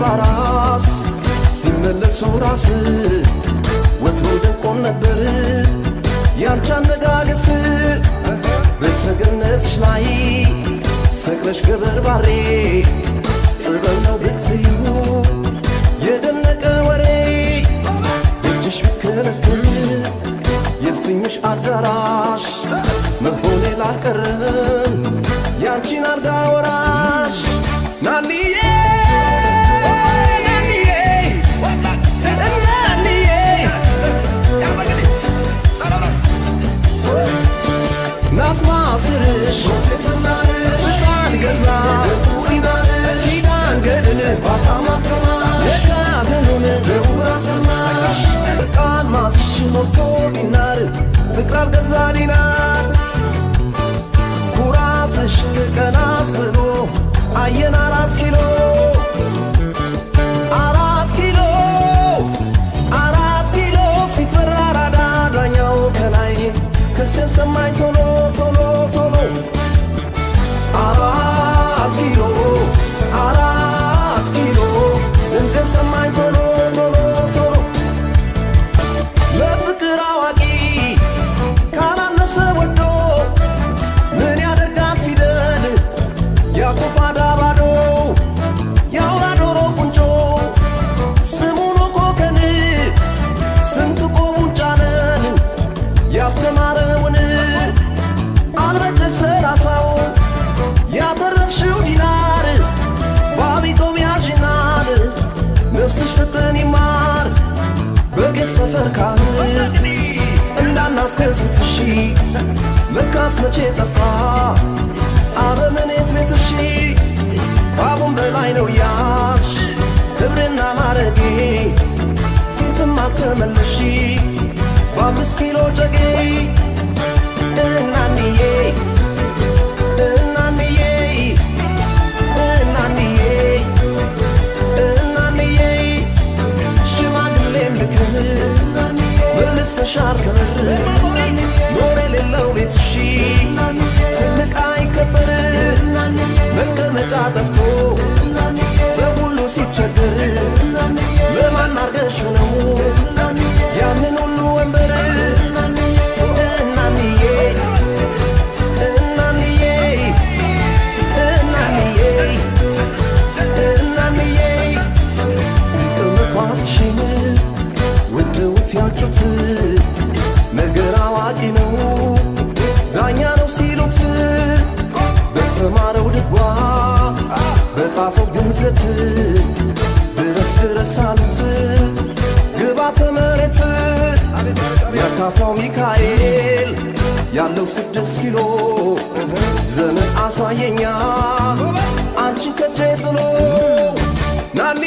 ባምባራስ ሲመለሱ ራስ ወትሮ ደቆም ነበር ያንቺ አነጋገስ በሰገነትሽ ላይ ሰቅለሽ ክብር ባሬ ጥበብ ነው ብትዩ የደነቀ ወሬ እጅሽ ቢከለክል የልፍኝሽ አዳራሽ መሆኔ ላልቀረም ያንቺን አልጋ ወራሽ ናኒዬ ናስማስርሽ ሞሴትናርሽ ቃል ገዛ ቁሪዳንሽ ዳንገድን ባታማተማሽ የካህኑን ደቡራ ሰማሽ ቃል ማስሽ ሞቶ ዲናር ፍቅር አልገዛ ዲናር ኩራትሽ ቀን አስጥሎ አየን 4 ኪሎ 4 ኪሎ ፊት በራራዳ ዳኛው ከላይ ከሴ ሰማይ ቶሎ ቶሎ ቶሎ 4 ኪሎ 4 ኪሎ እንሴ ሰማይ ቶሎ ቶሎ ቶሎ ለፍቅር አዋቂ ካላነሰ ወዶ ምን ያደርጋል ፊደል ያኮፋዳ ባዶ ያውራ ዶሮ ቁንጮ ስሙን ኮከን ስንት ቆሙን ጫነን ያልተማረውን አልበጀሽ ሰላሳው ያተረፍሽው ዲናር ባቢቶም ያዥናል ነፍስሽ ፍቅርን ይማር በጌት ሰፈር ካል እንዳናስከስትሽ መካስ መቼ ጠፋ አበመኔት ቤትሽ ባቡን በላይ ነው ያልሽ ክብርና ማረጌ ፊትም አልተመለሽ በ5 ኪሎ ጨጌ እናንዬ እናንዬ እናንዬ እናንዬ ሽማግሌም ልክር መልሰሻል ክብር ኖር የሌለው ቤትሽ ትልቅ አይከበር መቀመጫ ጠፍቶ ሰው ሁሉ ሲቸገር ለማን አርገሽው ነው ያንን ሁሉ ወንበር እናንዬ እናንዬ እናንዬ እናንዬ ሊቀመኳስሽን ወደውት ያጩት ነገር አዋቂ ነው ዳኛ ነው ሲሉት በተማረው ድጓ በጣፈው ግምዘት ድረስ ድረስ አሉት ግባተ መሬት ያካፋው ሚካኤል ያለው 6 ኪሎ ዘመን አሳየኛ አንቺን ከጄ ጥሎ ናኒ